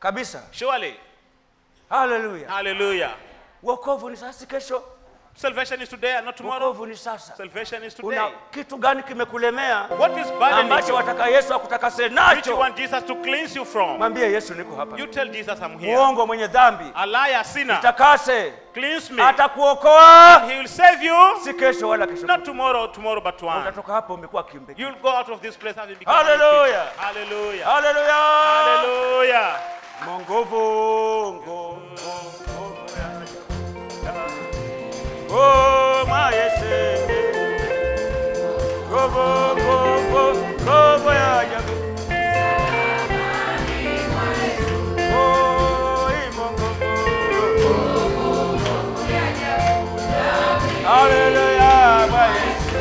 kabisa. Surely. Hallelujah. Hallelujah. Wokovu ni sasa kesho. Salvation is today and not tomorrow. Wokovu ni sasa. Salvation is Una today. kitu gani kimekulemea? What is burdening Ambacho you? wataka Yesu akutakase Which you nacho? want Jesus to cleanse you from? Mwambie Yesu niko hapa. You tell Jesus I'm here. Muongo mwenye dhambi, A liar, sinner. takase, Cleanse me. atakuokoa. He will save you. Si kesho wala kesho. Not tomorrow but one. Utatoka hapo umekuwa kiumbe. You'll go out of this place having become Hallelujah. a Hallelujah. Hallelujah. Hallelujah. Mongovo, oh my Yesu. Go ya jabu. Oh, imongovo. Hallelujah, my Yesu.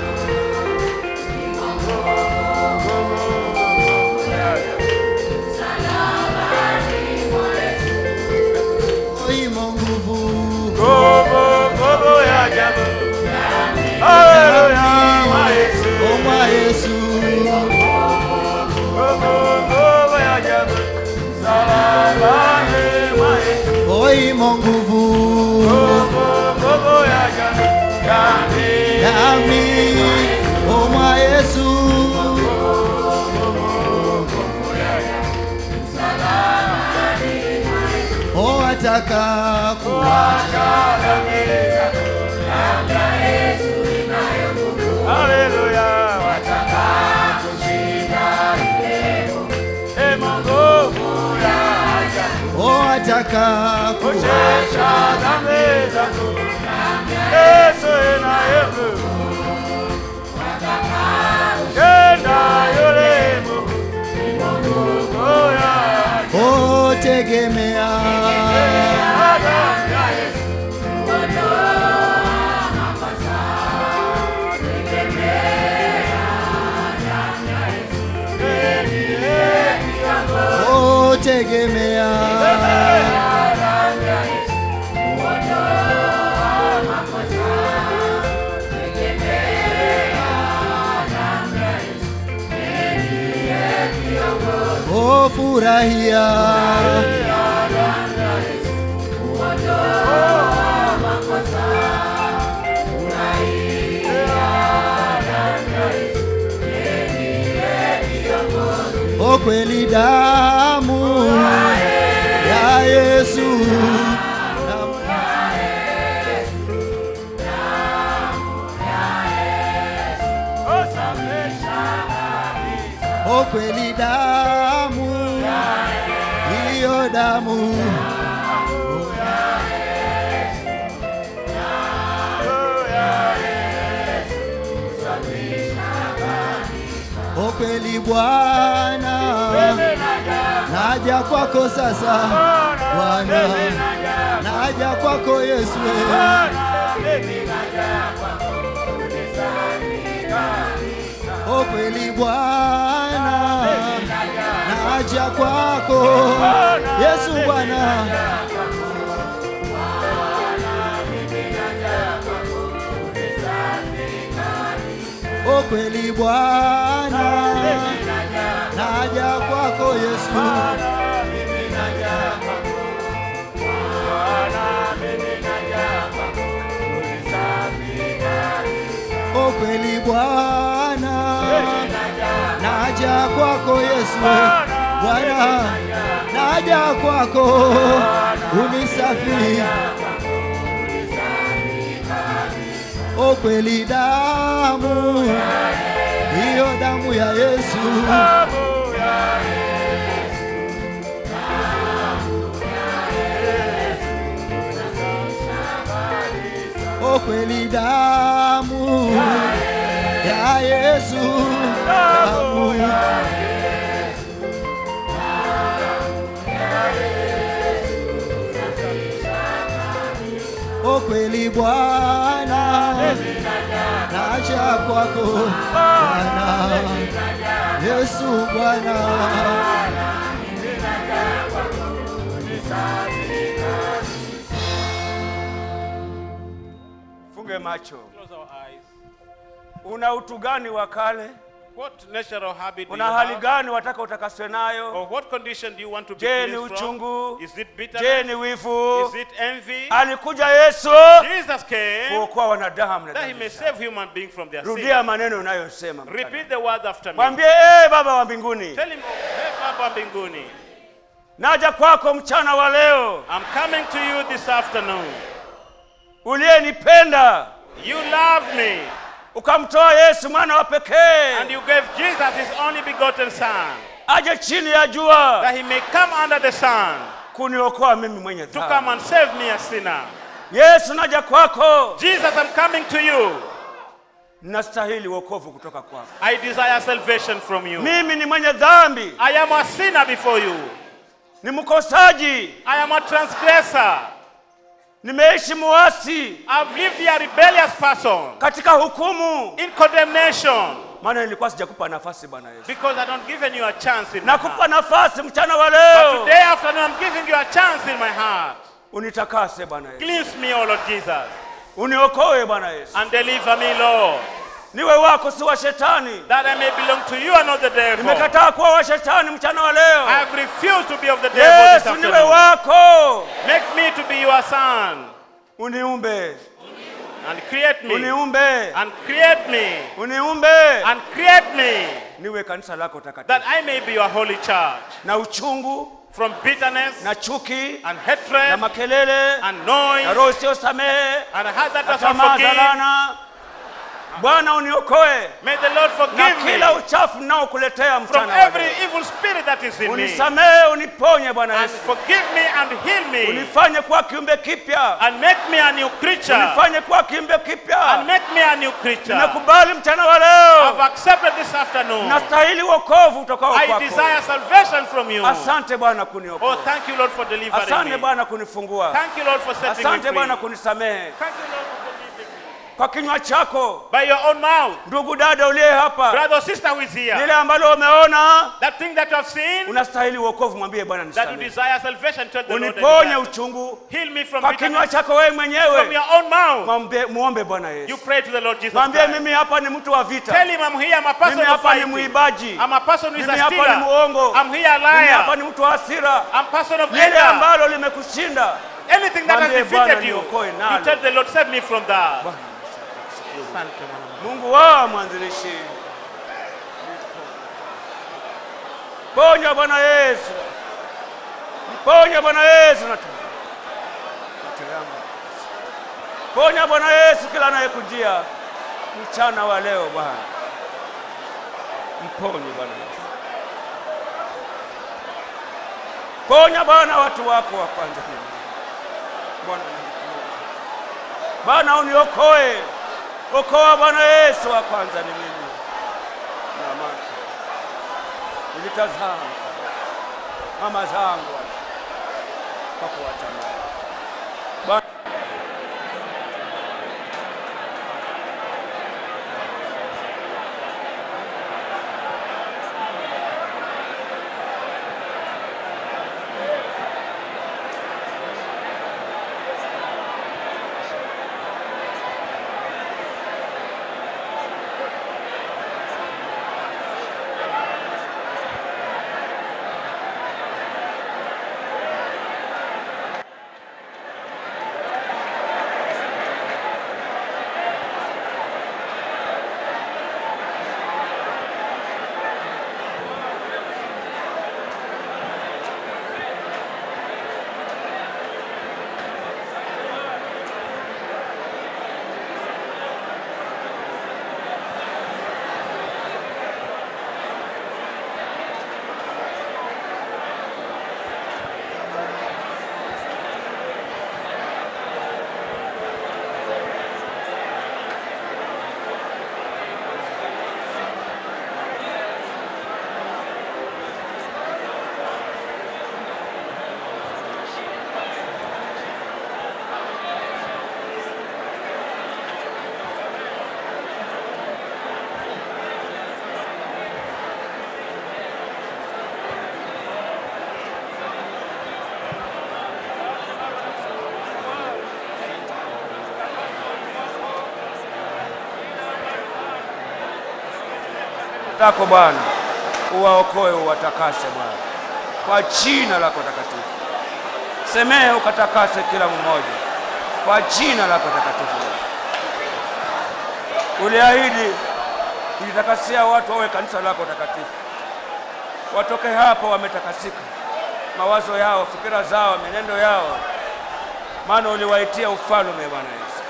Go ya jabu. Hallelujah, my Yesu. Oh my Yesu. Go ya jabu. Salabani, my Yesu. Oi monguvu. Go ya jabu. Yami. Oh my Yesu. Oh ataka kuacha Hallelujah. Wataka kushinda leo. Mungu ya ajabu. oh ataka Kushesha dhambi zangu. Yesu na Yesu. Kenda yule Mungu ya ajabu. oh tegemea oh tegemea oh furahia oh kweli damu ya Yesu oh kweli damu hiyo damu oh kweli Bwana naja kwako sasa Bwana naja kwako Yesu oh kweli Bwana naja kwako Yesu Bwana oh kweli Bwana naja kwako Yesu oh kweli Bwana naja kwako Yesu Bwana naja kwako unisafi oh kweli damu hiyo damu ya Yesu oh kweli damu ya Yesu damu oh kweli Bwana naja kwako Bwana Yesu Bwana Funge macho. Close our eyes. Una utu gani wa kale? What natural habit do you Una hali have? gani wataka utakaswe nayo? Or what condition do you want to be Je, ni cleansed from? uchungu? Is it Je, bitterness? ni wivu? Is it envy? Alikuja Yesu Jesus came kuokoa wanadamu na that he dhambi may zao. save human beings from their Rudia sin. maneno unayosema. Repeat the words after me. Mwambie, Baba wa mbinguni, Tell him, hey Baba mbinguni, naja kwako mchana wa leo. I'm coming to you this afternoon. Uliyenipenda, You loved me ukamtoa Yesu mwana wa pekee and you gave Jesus his only begotten son aje chini ya jua that he may come under the sun kuniokoa mimi mwenye to come dhambi. and save me a sinner. Yesu, naja kwako, Jesus, I'm coming to you. nastahili wokovu kutoka kwako. I desire salvation from you. Mimi ni mwenye dhambi, I am a sinner before you. ni mkosaji, I am a transgressor. nimeishi muasi I've lived a rebellious person katika hukumu, in condemnation maana nilikuwa sijakupa nafasi Bwana Yesu. because I don't give you a chance in my Nakupa heart. nafasi mchana wa But leo, today afternoon I'm giving you a chance in my heart. unitakase Bwana Yesu, Cleanse me, O Lord Jesus, uniokoe Bwana Yesu, and deliver me, Lord, niwe wako si wa shetani. that I may belong to you and not the devil. Nimekataa kuwa wa shetani mchana wa leo. I have refused to be of the devil this Yesu, niwe afternoon. wako, Make me to be your son uniumbe, and create me uniumbe, and create me uniumbe, and create me niwe kanisa lako that takatifu. I may be your holy church, Na uchungu from bitterness na chuki and na hatred makelele and noise na roho isiyosamehe and a heart that na does not tamaa za forgive. laana, Bwana uniokoe May the Lord na forgive me kila uchafu ninaokuletea from mchana wa every leo. evil spirit that is in me, Unisamehe, uniponye Bwana and Yesu, forgive me and heal me unifanye kuwa kiumbe kipya, and make me a new creature unifanye kuwa kiumbe and kipya. make me a new creature. Nimekubali mchana wa I've leo, accepted this afternoon. nastahili wokovu utokao I kwako. desire salvation from you. Asante Bwana Oh, kuniokoa, thank you, Lord, for delivering asante me. Bwana kunifungua, Thank you, Lord, for setting me asante free. Bwana Thank kunisamehe. you, Lord, for forgiving me. Kwa kinywa chako, By your own mouth, ndugu dada uliye hapa, brother or sister who is here, lile ambalo umeona that thing that you have seen, unastahili wokovu, mwambie Bwana that you nisamehe. desire salvation, tell the Lord, I Uniponye desire. uchungu Heal me from kwa kinywa bitterness, chako wewe from mwenyewe. your own mouth. Muombe Bwana You Yesu, pray to the Lord Jesus mwambie Christ. mimi hapa ni mtu wa vita, Tell him, I'm here, I'm a person mimi of hapa ni fighting. muibaji, I'm a person who is mimi a hapa ni stealer. muongo, I'm here a mimi hapa liar. ni mtu wa hasira. I'm a person of Lile anger. ambalo limekushinda, Anything that has mwambie defeated Bwana you, niokoe nalo. you tell the Lord, save me from that. Bwana Asante Bwana. Mungu wa mwanzilishi, ponya Bwana Yesu, ponya Bwana Yesu, ponya Bwana Yesu kila anayekujia mchana wa leo. Bwana mponye Bwana Yesu, ponya Bwana watu wako wa kwanza. Bwana Bwana uniokoe, okoa Bwana Yesu wa kwanza ni mimi. Na macho nilitazama mama zangu kwa kuwatamani Bwana. lako Bwana, uwaokoe, uwatakase Bwana, kwa jina lako takatifu. Semee ukatakase kila mmoja kwa jina lako takatifu. Uliahidi kujitakasia watu wawe kanisa lako takatifu. Watoke hapa wametakasika, mawazo yao, fikira zao, menendo yao, maana uliwaitia ufalme Bwana Yesu.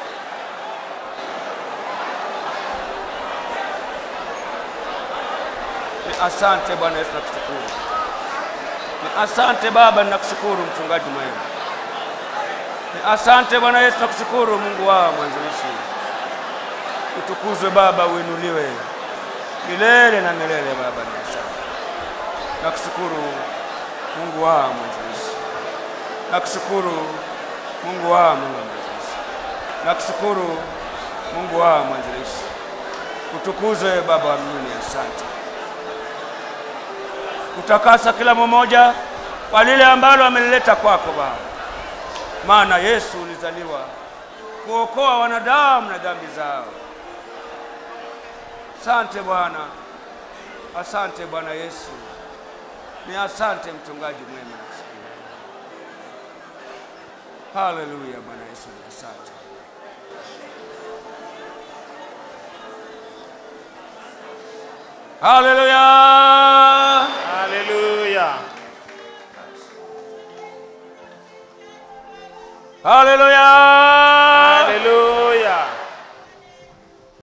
Ni asante Bwana Yesu, nakushukuru. Ni asante Baba, nakushukuru mchungaji mwema. Ni asante Bwana Yesu, nakushukuru Mungu wa mwanzilishi. Utukuzwe Baba, uinuliwe milele na milele Baba. Ni asante. Nakushukuru Mungu wa mwanzilishi. Nakushukuru Mungu wa mwanzilishi. Nakushukuru Mungu wa mwanzilishi. Utukuzwe Baba wa mbinguni. Asante. Kutakasa kila mmoja kwa lile ambalo amelileta kwako Baba. Maana Yesu ulizaliwa kuokoa wanadamu na dhambi zao. Asante Bwana. Asante Bwana Yesu. Ni asante mchungaji mwema. Haleluya Bwana Yesu, ni asante. Haleluya. Haleluya. Haleluya.